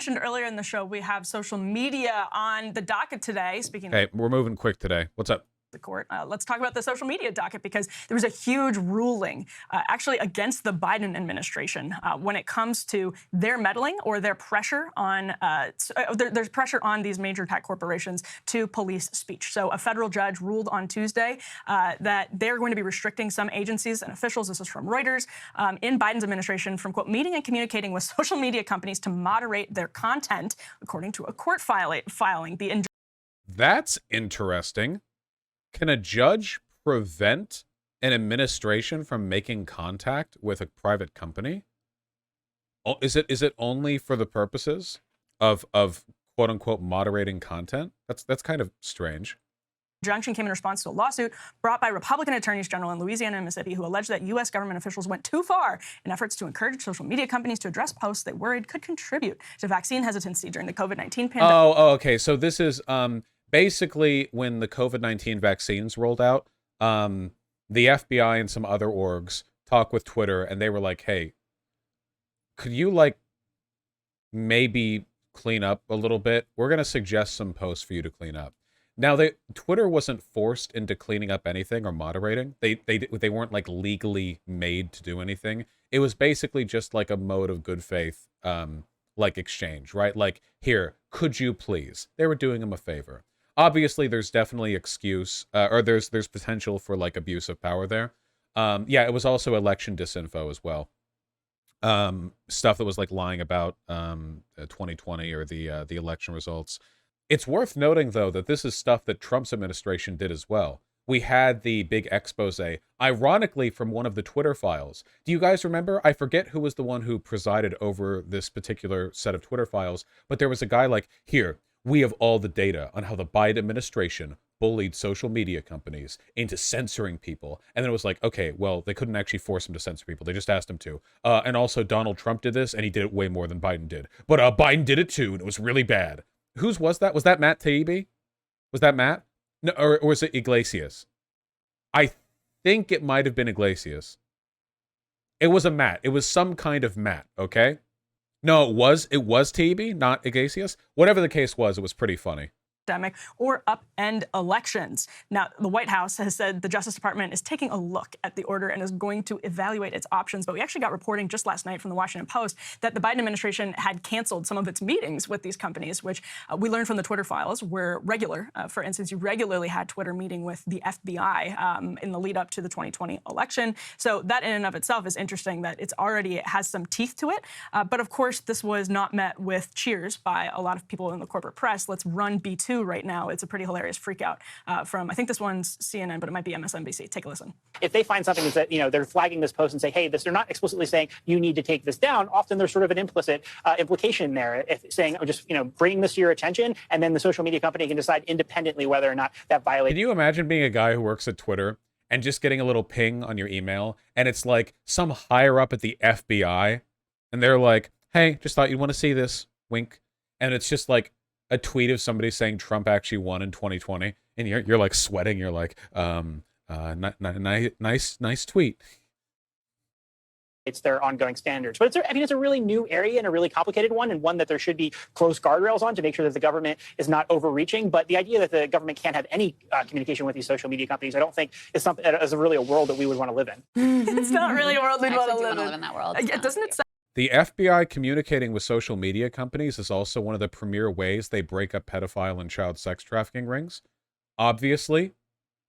mentioned earlier in the show, we have social media on the docket today. Speaking Hey, we're moving quick today. What's up? The court. Let's talk about the social media docket, because there was a huge ruling actually against the Biden administration when it comes to their meddling or their pressure on there's pressure on these major tech corporations to police speech. So a federal judge ruled on Tuesday that they're going to be restricting some agencies and officials, this is from Reuters, in Biden's administration from, quote, meeting and communicating with social media companies to moderate their content, according to a court filing. That's interesting. Can a judge prevent an administration from making contact with a private company? Oh, is it only for the purposes of quote unquote moderating content? That's kind of strange. Injunction came in response to a lawsuit brought by Republican attorneys general in Louisiana and Mississippi who alleged that U.S. government officials went too far in efforts to encourage social media companies to address posts they worried could contribute to vaccine hesitancy during the COVID-19 pandemic. Oh, okay. So this is basically when the COVID-19 vaccines rolled out, the FBI and some other orgs talked with Twitter, and they were like, hey, could you like maybe clean up a little bit? We're going to suggest some posts for you to clean up. Now, Twitter wasn't forced into cleaning up anything or moderating. They weren't like legally made to do anything. It was basically just like a mode of good faith, like exchange, right? Like, here, could you please? They were doing him a favor. Obviously, there's definitely excuse, or there's potential for like abuse of power there. Yeah, it was also election disinfo as well. Stuff that was like lying about 2020 or the election results. It's worth noting, though, that this is stuff that Trump's administration did as well. We had the big expose, ironically, from one of the Twitter files. Do you guys remember? I forget who was the one who presided over this particular set of Twitter files, but there was a guy like, here, we have all the data on how the Biden administration bullied social media companies into censoring people. And then it was like, okay, well, they couldn't actually force him to censor people. They just asked him to. And also Donald Trump did this, and he did it way more than Biden did. But Biden did it too, and it was really bad. Whose was that? Was that Matt Taibbi? Was that Matt? No, or was it Iglesias? I think it might have been Iglesias. It was a Matt. It was some kind of Matt, okay? No, it was Taibbi, not Iglesias. Whatever the case was, it was pretty funny. Or upend elections. Now, the White House has said the Justice Department is taking a look at the order and is going to evaluate its options. But we actually got reporting just last night from the Washington Post that the Biden administration had canceled some of its meetings with these companies, which we learned from the Twitter files were regular. For instance, you regularly had Twitter meeting with the FBI in the lead up to the 2020 election. So that in and of itself is interesting that it has some teeth to it. But of course, this was not met with cheers by a lot of people in the corporate press. Let's run B2 right now. It's a pretty hilarious freak out from, I think this one's CNN, but it might be MSNBC. Take a listen. If they find something that, they're flagging this post and say, hey, they're not explicitly saying you need to take this down. Often there's sort of an implicit implication there, saying, just, bringing this to your attention, and then the social media company can decide independently whether or not that violates. Can you imagine being a guy who works at Twitter and just getting a little ping on your email, and it's like some higher up at the FBI, and they're like, hey, just thought you'd want to see this, wink. And it's just like a tweet of somebody saying Trump actually won in 2020, and you're like sweating. You're like, nice tweet. It's their ongoing standards. But it's a really new area and a really complicated one, and one that there should be close guardrails on to make sure that the government is not overreaching. But the idea that the government can't have any communication with these social media companies, I don't think is something as really a world that we would want to live in. It's not really a world we'd want to live in that world. Doesn't it sound? The FBI communicating with social media companies is also one of the premier ways they break up pedophile and child sex trafficking rings. Obviously,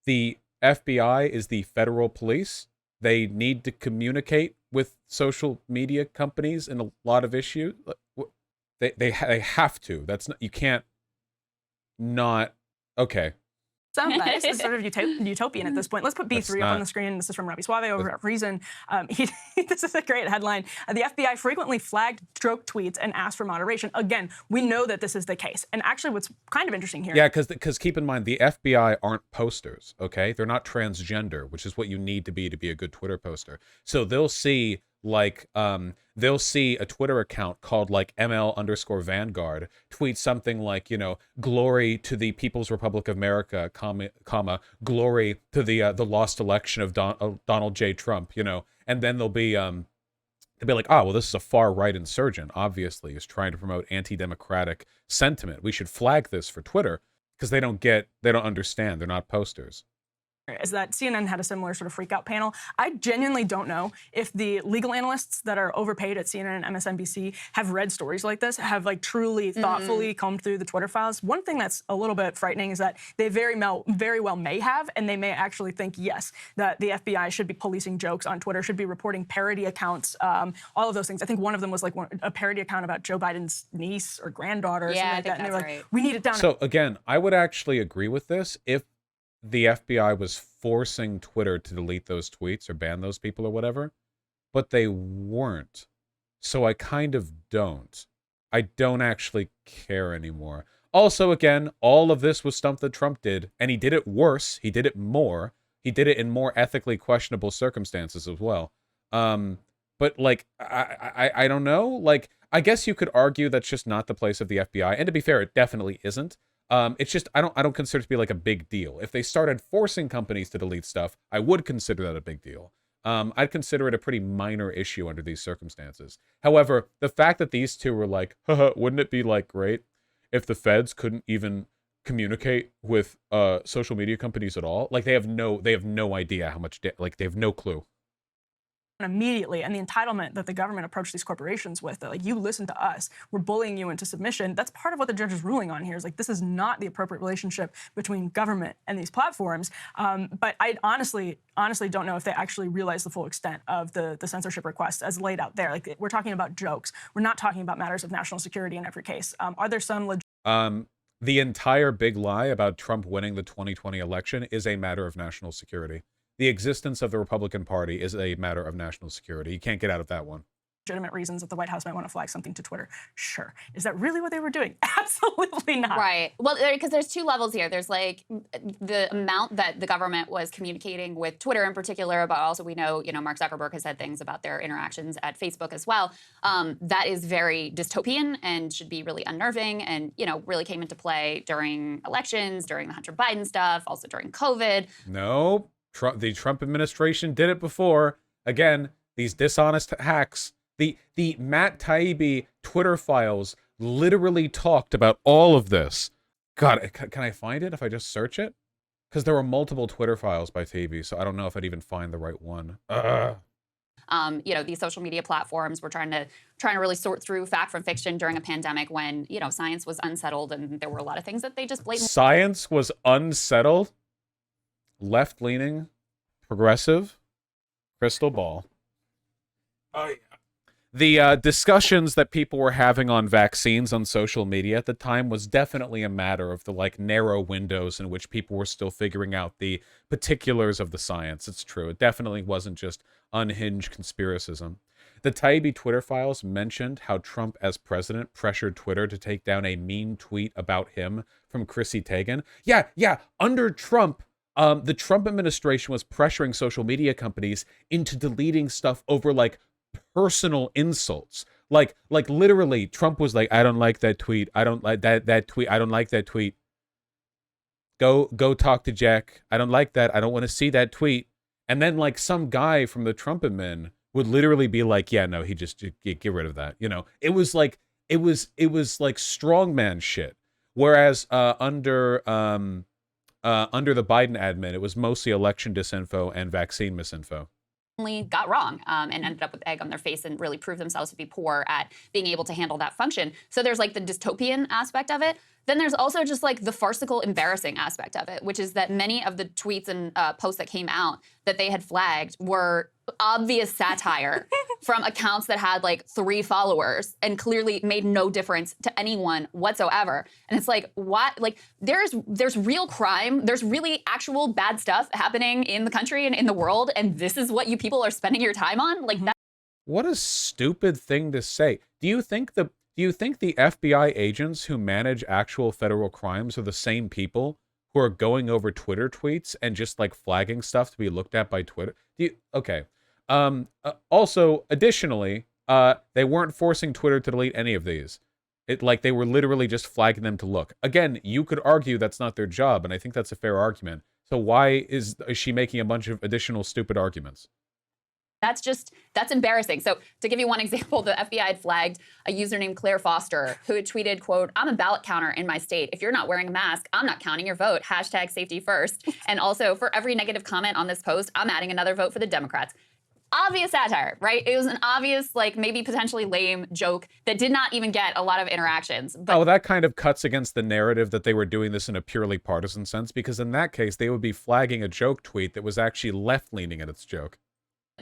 the FBI is the federal police. They need to communicate with social media companies in a lot of issues. They have to. That's not, you can't not. Okay. Sound bias is sort of utopian at this point. Let's put B3 up on the screen. This is from Robbie Suave over at Reason. This is a great headline. The FBI frequently flagged joke tweets and asked for moderation. Again, we know that this is the case. And actually what's kind of interesting here. Yeah, because keep in mind, the FBI aren't posters, okay? They're not transgender, which is what you need to be a good Twitter poster. So they'll see like they'll see a Twitter account called like ML_Vanguard tweet something like, glory to the People's Republic of America, comma, glory to the lost election of Donald J. Trump, and then there'll be they'd be like, oh, well, this is a far-right insurgent, obviously, is trying to promote anti-democratic sentiment. We should flag this for Twitter, because they don't understand. They're not posters. Is that CNN had a similar sort of freak out panel. I genuinely don't know if the legal analysts that are overpaid at CNN and MSNBC have read stories like this, have like truly thoughtfully combed through the Twitter files. One thing that's a little bit frightening is that they very well may have, and they may actually think, yes, that the FBI should be policing jokes on Twitter, should be reporting parody accounts, all of those things. I think one of them was like a parody account about Joe Biden's niece or granddaughter or something like that. And they were like, we need it down. So again, I would actually agree with this if the FBI was forcing Twitter to delete those tweets or ban those people or whatever, but they weren't. So I kind of don't. I don't actually care anymore. Also, again, all of this was stuff that Trump did, and he did it worse. He did it more. He did it in more ethically questionable circumstances as well. But like, I don't know. Like, I guess you could argue that's just not the place of the FBI. And to be fair, it definitely isn't. It's just I don't consider it to be like a big deal. If they started forcing companies to delete stuff, I would consider that a big deal. I'd consider it a pretty minor issue under these circumstances. However, the fact that these two were like, haha, wouldn't it be like great if the feds couldn't even communicate with social media companies at all? Like they have no idea how much like they have no clue. Immediately, and the entitlement that the government approached these corporations with, that like, you listen to us, we're bullying you into submission. That's part of what the judge is ruling on here, is like, this is not the appropriate relationship between government and these platforms. But I honestly don't know if they actually realize the full extent of the censorship requests as laid out there. Like, we're talking about jokes. We're not talking about matters of national security in every case. Are there some the entire big lie about Trump winning the 2020 election is a matter of national security. The existence of the Republican Party is a matter of national security. You can't get out of that one. Legitimate reasons that the White House might want to flag something to Twitter? Sure. Is that really what they were doing? Absolutely not. Right. Well, because there's two levels here. There's like the amount that the government was communicating with Twitter in particular, but also we know, Mark Zuckerberg has said things about their interactions at Facebook as well. That is very dystopian and should be really unnerving, and, really came into play during elections, during the Hunter Biden stuff, also during COVID. No, the Trump administration did it before. Again, these dishonest hacks. The Matt Taibbi Twitter files literally talked about all of this. God, can I find it if I just search it? Because there were multiple Twitter files by Taibbi, so I don't know if I'd even find the right one. These social media platforms were trying to really sort through fact from fiction during a pandemic when, science was unsettled and there were a lot of things that they just blatantly... Science was unsettled? Left-leaning? Progressive? Crystal ball. Oh, yeah. The discussions that people were having on vaccines on social media at the time was definitely a matter of the narrow windows in which people were still figuring out the particulars of the science. It's true. It definitely wasn't just unhinged conspiracism. The Taibbi Twitter files mentioned how Trump as president pressured Twitter to take down a mean tweet about him from Chrissy Teigen. Yeah. Under Trump, the Trump administration was pressuring social media companies into deleting stuff over personal insults. Like literally, Trump was like, I don't like that tweet. I don't like that tweet. I don't like that tweet. Go talk to Jack. I don't like that. I don't want to see that tweet. And then some guy from the Trump admin would literally be like, yeah, no, get rid of that. It was like strongman shit. Whereas under the Biden admin, it was mostly election disinfo and vaccine misinfo. Got wrong and ended up with egg on their face and really proved themselves to be poor at being able to handle that function. So there's the dystopian aspect of it. Then there's also just the farcical, embarrassing aspect of it, which is that many of the tweets and posts that came out that they had flagged were obvious satire from accounts that had 3 followers and clearly made no difference to anyone whatsoever. And it's what? There's real crime. There's really actual bad stuff happening in the country and in the world. And this is what you people are spending your time on? That. What a stupid thing to say. Do you think the FBI agents who manage actual federal crimes are the same people who are going over Twitter tweets and just flagging stuff to be looked at by Twitter? Okay. Also, additionally, they weren't forcing Twitter to delete any of these. They were literally just flagging them to look. Again, you could argue that's not their job, and I think that's a fair argument. So why is she making a bunch of additional stupid arguments? That's embarrassing. So to give you one example, the FBI had flagged a user named Claire Foster who had tweeted, quote, "I'm a ballot counter in my state. If you're not wearing a mask, I'm not counting your vote. Hashtag safety first." And also, for every negative comment on this post, I'm adding another vote for the Democrats. Obvious satire, right? It was an obvious, like, maybe potentially lame joke that did not even get a lot of interactions. But oh, that kind of cuts against the narrative that they were doing this in a purely partisan sense, because in that case, they would be flagging a joke tweet that was actually left-leaning in its joke.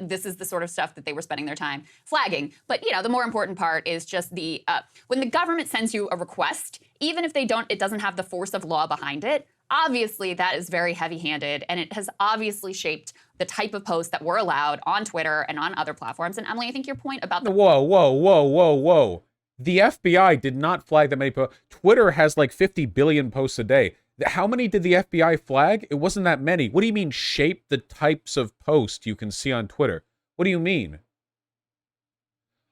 this is the sort of stuff that they were spending their time flagging. But, you know, the more important part is just the when the government sends you a request, even if it doesn't have the force of law behind it, obviously that is very heavy-handed, and it has obviously shaped the type of posts that were allowed on Twitter and on other platforms. And Emily, I think your point about the Whoa. The FBI did not flag that many posts. Twitter has like 50 billion posts a day. How many did the FBI flag? It wasn't that many. What do you mean shape the types of posts you can see on Twitter? What do you mean?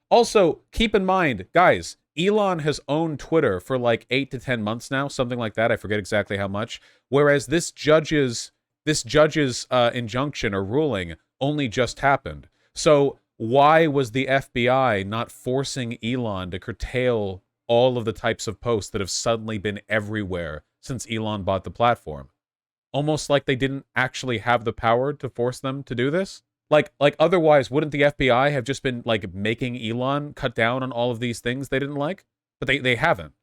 Also, keep in mind, guys, Elon has owned Twitter for like 8 to 10 months now, something like that. I forget exactly how much. Whereas this judge's injunction or ruling only just happened. So why was the FBI not forcing Elon to curtail all of the types of posts that have suddenly been everywhere since Elon bought the platform? Almost like they didn't actually have the power to force them to do this. Like otherwise, wouldn't the FBI have just been like making Elon cut down on all of these things they didn't like? But they haven't.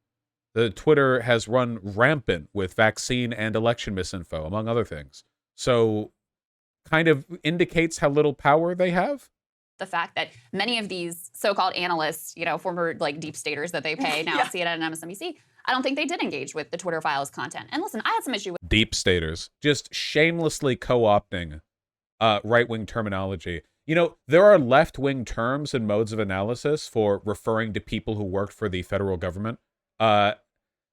The Twitter has run rampant with vaccine and election misinfo, among other things. So kind of indicates how little power they have. The fact that many of these so-called analysts, you know, former like deep staters that they pay now, CNN and MSNBC, I don't think they did engage with the Twitter files content. And listen, I had some issue with deep staters just shamelessly co-opting right-wing terminology. You know, there are left-wing terms and modes of analysis for referring to people who worked for the federal government.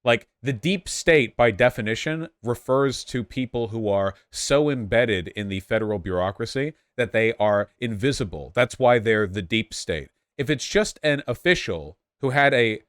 Like, the deep state, by definition, refers to people who are so embedded in the federal bureaucracy that they are invisible. That's why they're the deep state. If it's just an official who had a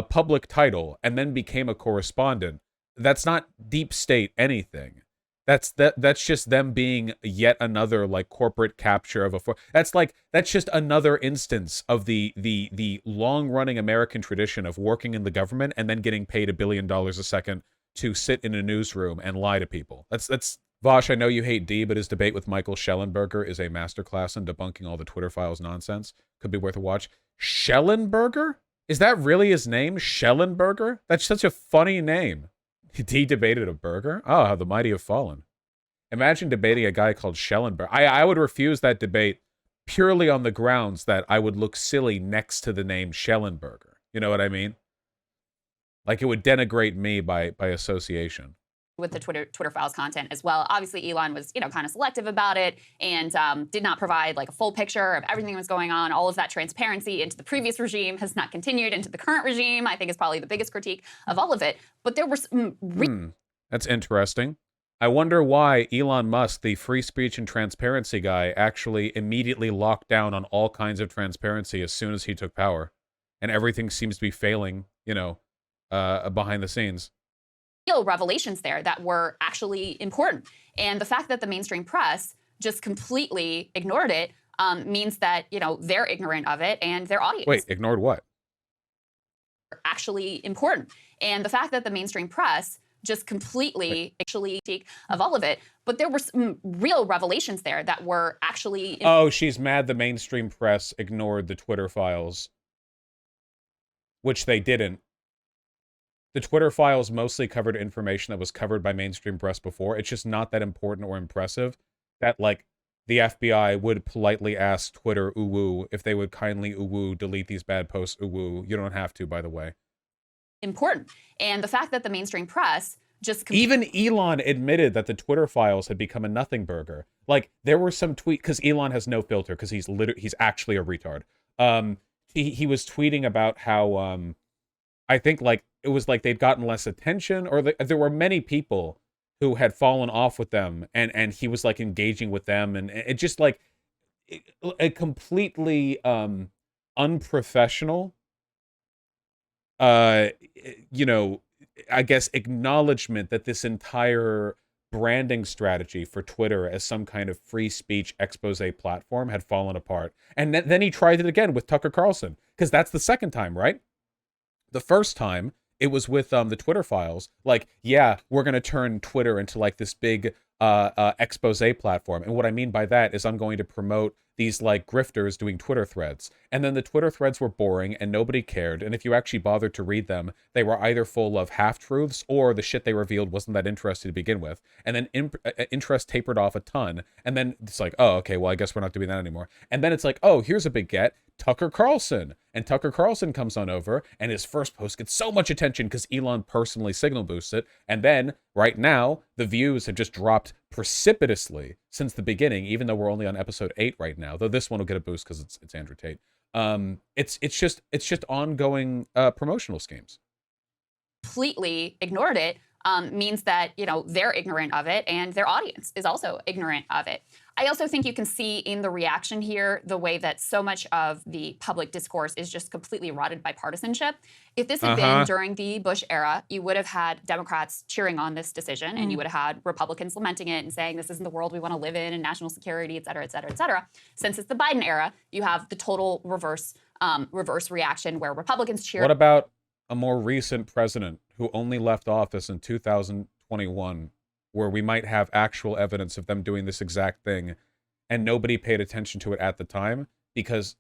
public title and then became a correspondent, that's not deep state anything. That's just them being yet another like corporate capture of that's just another instance of the long-running American tradition of working in the government and then getting paid $1 billion a second to sit in a newsroom and lie to people. That's Vosh, I know you hate D, but his debate with Michael Schellenberger is a masterclass in debunking all the Twitter files nonsense. Could be worth a watch. Schellenberger? Is that really his name? Schellenberger? That's such a funny name. He debated a burger? Oh, how the mighty have fallen. Imagine debating a guy called Schellenberger. I would refuse that debate purely on the grounds that I would look silly next to the name Schellenberger. You know what I mean? Like it would denigrate me by association. With the Twitter files content as well. Obviously, Elon was, you know, kind of selective about it and did not provide like a full picture of everything that was going on. All of that transparency into the previous regime has not continued into the current regime, I think is probably the biggest critique of all of it. But there were that's interesting. I wonder why Elon Musk, the free speech and transparency guy, actually immediately locked down on all kinds of transparency as soon as he took power. And everything seems to be failing, you know, behind the scenes. Real revelations there that were actually important. And the fact that the mainstream press just completely ignored it means that, you know, they're ignorant of it and their audience. Wait, ignored what? Actually important. And the fact that the mainstream press just completely actually of all of it. But there were some real revelations there that were actually... Oh, she's mad the mainstream press ignored the Twitter files, which they didn't. The Twitter files mostly covered information that was covered by mainstream press before. It's just not that important or impressive that, like, the FBI would politely ask Twitter, ooh-woo, if they would kindly, ooh-woo, delete these bad posts, ooh-woo. You don't have to, by the way. Important. And the fact that the mainstream press just... Even Elon admitted that the Twitter files had become a nothing burger. Like, there were some tweets, because Elon has no filter, because he's actually a retard. He was tweeting about how, I think, like, it was like they'd gotten less attention, or there were many people who had fallen off with them, and he was like engaging with them, and it just like a completely unprofessional, you know, I guess acknowledgement that this entire branding strategy for Twitter as some kind of free speech expose platform had fallen apart. And then he tried it again with Tucker Carlson, because that's the second time, right? The first time it was with the Twitter files, like, yeah, we're going to turn Twitter into like this big expose platform. And what I mean by that is I'm going to promote these like grifters doing Twitter threads. And then the Twitter threads were boring and nobody cared. And if you actually bothered to read them, they were either full of half-truths or the shit they revealed wasn't that interesting to begin with. And then interest tapered off a ton. And then it's like, oh, okay, well, I guess we're not doing that anymore. And then it's like, oh, here's a big get. Tucker Carlson. And Tucker Carlson comes on over, and his first post gets so much attention because Elon personally signal boosts it. And then, right now, the views have just dropped precipitously since the beginning, even though we're only on episode 8 right now. Though this one will get a boost because it's Andrew Tate. It's just ongoing promotional schemes. Completely ignored it means that, you know, they're ignorant of it and their audience is also ignorant of it. I also think you can see in the reaction here the way that so much of the public discourse is just completely rotted by partisanship. If this had been during the Bush era, you would have had Democrats cheering on this decision and you would have had Republicans lamenting it and saying this isn't the world we want to live in and national security, et cetera, et cetera, et cetera. Since it's the Biden era, you have the total reverse reaction where Republicans cheer. What about a more recent president who only left office in 2021, where we might have actual evidence of them doing this exact thing and nobody paid attention to it at the time because,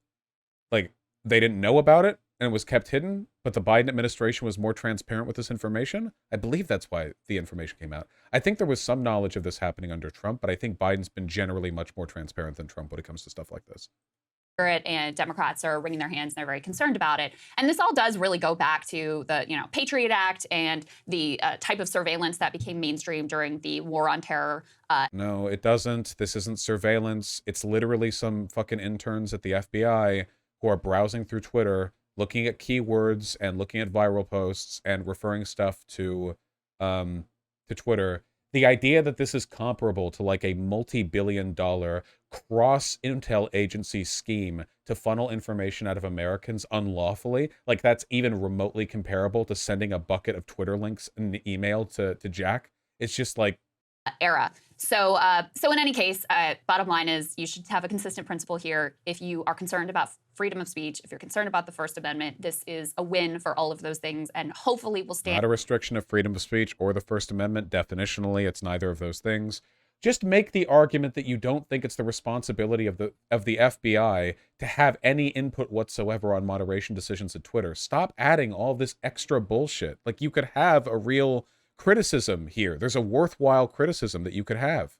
like, they didn't know about it and it was kept hidden, but the Biden administration was more transparent with this information? I believe that's why the information came out. I think there was some knowledge of this happening under Trump, but I think Biden's been generally much more transparent than Trump when it comes to stuff like this. And Democrats are wringing their hands and they're very concerned about it. And this all does really go back to the, you know, Patriot Act and the type of surveillance that became mainstream during the war on terror. No, it doesn't. This isn't surveillance. It's literally some fucking interns at the FBI who are browsing through Twitter, looking at keywords and looking at viral posts and referring stuff to Twitter. The idea that this is comparable to like a multi-billion-dollar cross-intel agency scheme to funnel information out of Americans unlawfully, like that's even remotely comparable to sending a bucket of Twitter links in an email to Jack, it's just like... era. So in any case, bottom line is you should have a consistent principle here. If you are concerned about freedom of speech, if you're concerned about the First Amendment, this is a win for all of those things and hopefully will stand. Not a restriction of freedom of speech or the First Amendment. Definitionally, it's neither of those things. Just make the argument that you don't think it's the responsibility of the FBI to have any input whatsoever on moderation decisions at Twitter. Stop adding all this extra bullshit. Like, you could have a real criticism here. There's a worthwhile criticism that you could have.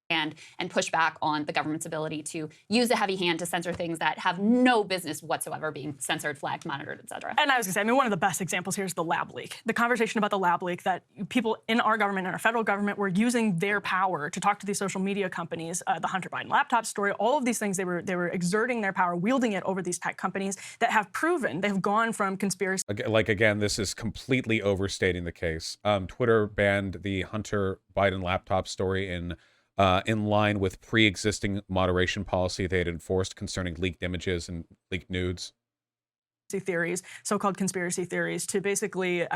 And push back on the government's ability to use a heavy hand to censor things that have no business whatsoever being censored, flagged, monitored, et cetera. And I was going to say, I mean, one of the best examples here is the lab leak. The conversation about the lab leak, that people in our government and our federal government were using their power to talk to these social media companies, the Hunter Biden laptop story, all of these things, they were exerting their power, wielding it over these tech companies that have proven, they've gone from conspiracy. Like, again, this is completely overstating the case. Twitter banned the Hunter Biden laptop story in line with pre-existing moderation policy they had enforced concerning leaked images and leaked nudes. Theories, so-called conspiracy theories, to basically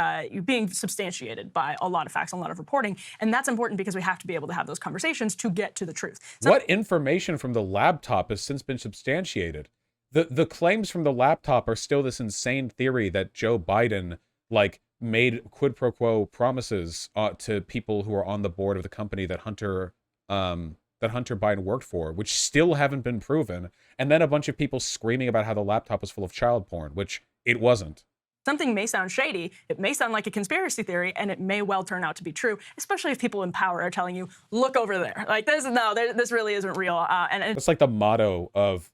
being substantiated by a lot of facts and a lot of reporting. And that's important because we have to be able to have those conversations to get to the truth. So what information from the laptop has since been substantiated? The claims from the laptop are still this insane theory that Joe Biden, like, made quid pro quo promises to people who are on the board of the company that Hunter Biden worked for, which still haven't been proven, and then a bunch of people screaming about how the laptop was full of child porn, which it wasn't. Something may sound shady, it may sound like a conspiracy theory, and it may well turn out to be true, especially if people in power are telling you, look over there. Like, this really isn't real. And it's like the motto of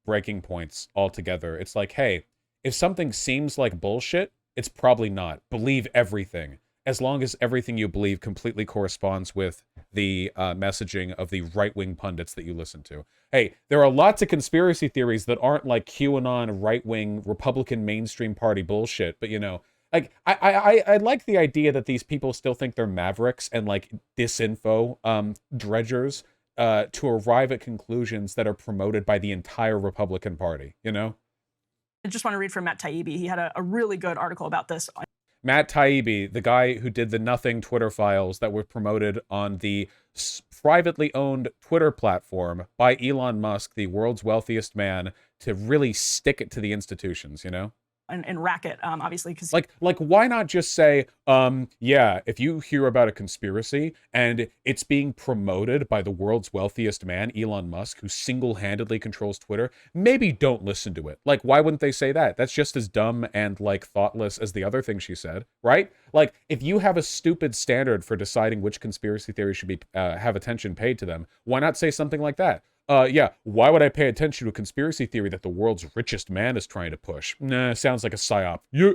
Breaking Points altogether. It's like, hey, if something seems like bullshit, it's probably not. Believe everything, as long as everything you believe completely corresponds with the messaging of the right-wing pundits that you listen to. Hey, there are lots of conspiracy theories that aren't like QAnon, right-wing, Republican mainstream party bullshit, but, you know, like, I like the idea that these people still think they're mavericks and, like, disinfo dredgers to arrive at conclusions that are promoted by the entire Republican Party, you know? I just want to read from Matt Taibbi. He had a really good article about this. Matt Taibbi, the guy who did the nothing Twitter files that were promoted on the privately owned Twitter platform by Elon Musk, the world's wealthiest man, to really stick it to the institutions, you know? And racket, obviously, because like why not just say, yeah, if you hear about a conspiracy and it's being promoted by the world's wealthiest man, Elon Musk, who single-handedly controls Twitter, maybe don't listen to it. Like, why wouldn't they say that? That's just as dumb and like thoughtless as the other thing she said, right? Like, if you have a stupid standard for deciding which conspiracy theory should be have attention paid to them, why not say something like that? Yeah, why would I pay attention to a conspiracy theory that the world's richest man is trying to push? Nah, sounds like a psyop. Yeah.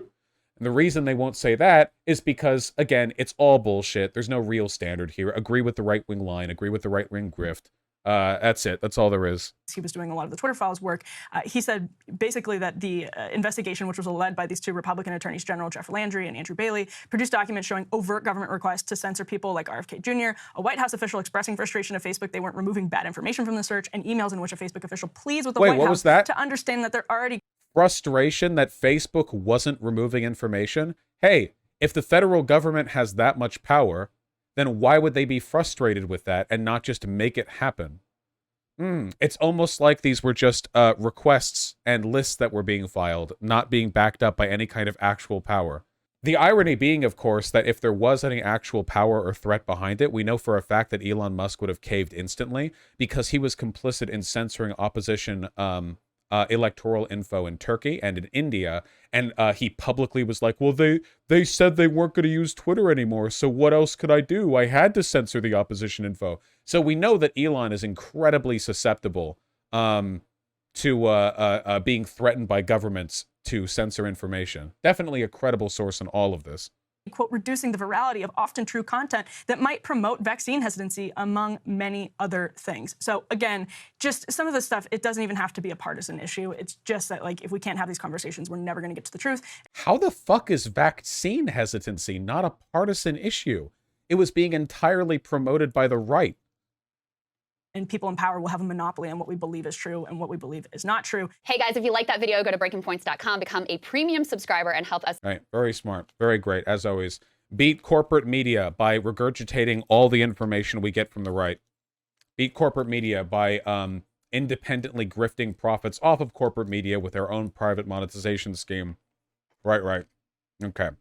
And the reason they won't say that is because, again, it's all bullshit. There's no real standard here. Agree with the right-wing line. Agree with the right-wing grift. That's it. That's all there is. He was doing a lot of the Twitter files work. He said basically that the investigation, which was led by these two Republican attorneys general, Jeff Landry and Andrew Bailey, produced documents showing overt government requests to censor people like RFK Jr., a White House official expressing frustration of Facebook they weren't removing bad information from the search, and emails in which a Facebook official pleads with the White House to understand that they're already... Frustration that Facebook wasn't removing information? Hey, if the federal government has that much power, then why would they be frustrated with that and not just make it happen? It's almost like these were just requests and lists that were being filed, not being backed up by any kind of actual power. The irony being, of course, that if there was any actual power or threat behind it, we know for a fact that Elon Musk would have caved instantly because he was complicit in censoring opposition electoral info in Turkey and in India, and he publicly was like, well, they said they weren't going to use Twitter anymore, so what else could I do? I had to censor the opposition info. So we know that Elon is incredibly susceptible to being threatened by governments to censor information. Definitely a credible source in all of this. Quote, reducing the virality of often true content that might promote vaccine hesitancy, among many other things. So again, just some of this stuff, it doesn't even have to be a partisan issue. It's just that, like, if we can't have these conversations, we're never going to get to the truth. How the fuck is vaccine hesitancy not a partisan issue? It was being entirely promoted by the right. And people in power will have a monopoly on what we believe is true and what we believe is not true. Hey guys, if you like that video, go to breakingpoints.com, become a premium subscriber, and help us. Right, very smart, very great, as always. Beat corporate media by regurgitating all the information we get from the right. Beat corporate media by independently grifting profits off of corporate media with their own private monetization scheme. Right. Okay.